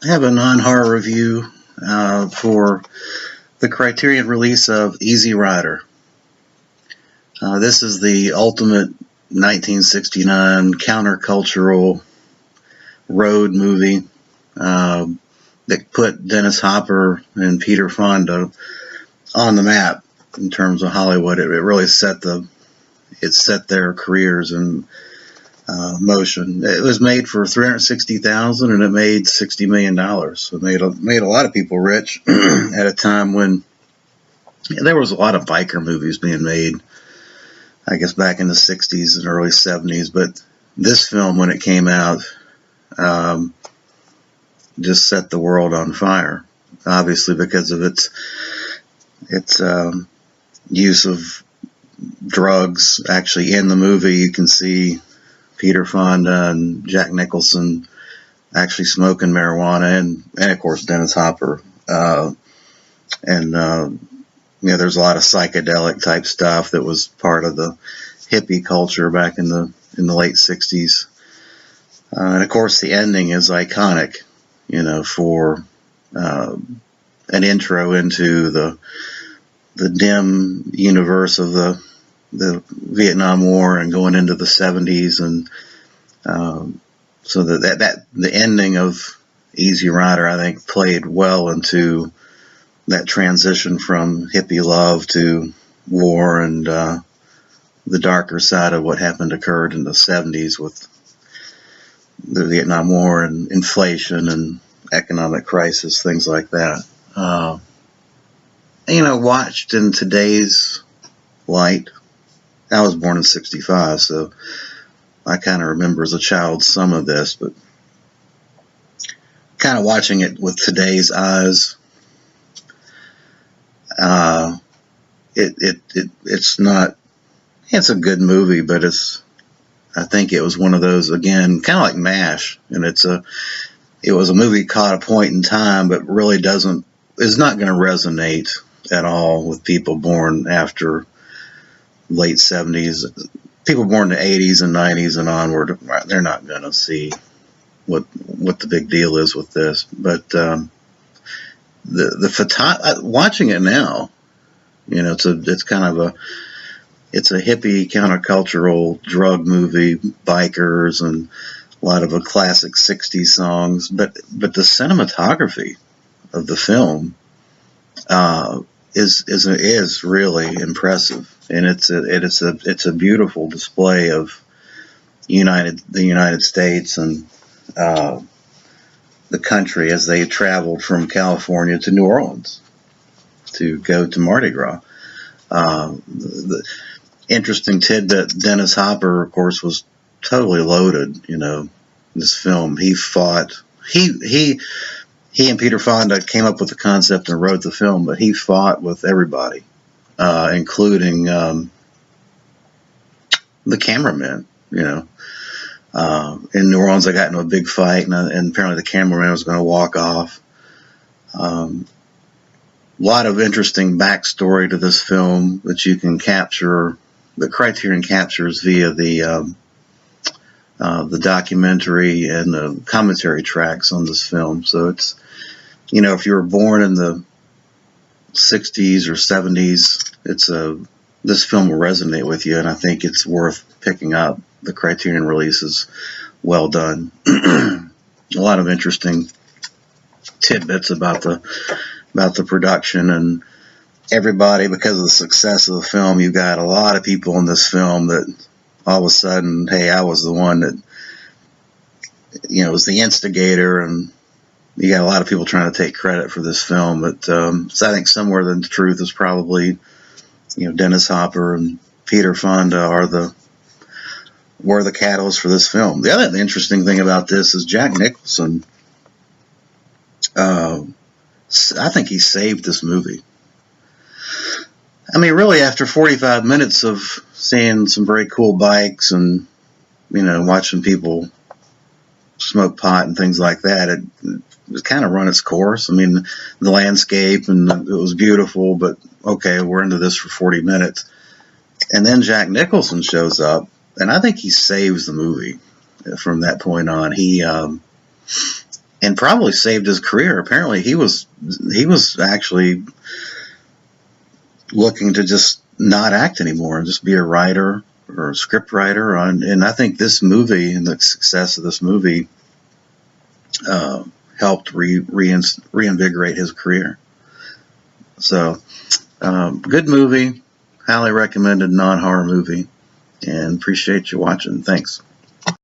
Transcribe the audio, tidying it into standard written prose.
I have a non-horror review for the Criterion release of Easy Rider. This is the ultimate 1969 countercultural road movie that put Dennis Hopper and Peter Fonda on the map in terms of Hollywood. It really set their careers in motion. It was made for $360,000 and it made $60 million. So it made a lot of people rich at a time when there was a lot of biker movies being made, I guess back in the 60s and early 70s. But this film, when it came out, just set the world on fire, obviously because of its use of drugs. Actually, in the movie, you can see Peter Fonda and Jack Nicholson actually smoking marijuana, and of course Dennis Hopper. There's a lot of psychedelic type stuff that was part of the hippie culture back in the late 60s. And of course the ending is iconic, for an intro into the dim universe of the Vietnam War and going into the 70s, and so that the ending of Easy Rider, I think, played well into that transition from hippie love to war and the darker side of what occurred in the 70s with the Vietnam War and inflation and economic crisis, things like that. Watched in today's light. I was born in 65, so I kind of remember as a child some of this, but kind of watching it with today's eyes, it's not, it's a good movie, but I think it was one of those, again, kind of like MASH, and it was a movie caught a point in time, but really is not going to resonate at all with people born after late 70s. People born in the 80s and 90s and onward, they're not going to see what the big deal is with this. But watching it now, it's kind of it's a hippie countercultural drug movie, bikers, and a lot of the classic 60s songs. But the cinematography of the film is really impressive, and it's a beautiful display of the United States and the country as they traveled from California to New Orleans to go to Mardi Gras. The interesting tidbit: Dennis Hopper, of course, was totally loaded. This film, he fought. He and Peter Fonda came up with the concept and wrote the film, but he fought with everybody, including the cameraman. In New Orleans, I got into a big fight, and apparently the cameraman was going to walk off. A lot of interesting backstory to this film that you can capture, that Criterion captures via the documentary and the commentary tracks on this film. So it's, if you were born in the 60s or 70s, this film will resonate with you, and I think it's worth picking up. The Criterion release is well done. A lot of interesting tidbits about the production and everybody. Because of the success of the film, you've got a lot of people in this film that all of a sudden, hey, I was the one that, was the instigator, and you got a lot of people trying to take credit for this film. But so I think somewhere the truth is probably, Dennis Hopper and Peter Fonda were the catalyst for this film. The other interesting thing about this is Jack Nicholson. I think he saved this movie. I mean, really, after 45 minutes of seeing some very cool bikes and, watching people smoke pot and things like that, it kind of run its course. I mean, the landscape, and it was beautiful, but okay, we're into this for 40 minutes. And then Jack Nicholson shows up, and I think he saves the movie from that point on. and probably saved his career. Apparently, he was actually looking to just not act anymore and just be a writer or a script writer. And I think this movie and the success of this movie helped reinvigorate his career. So, good movie, highly recommended non-horror movie, and appreciate you watching. Thanks.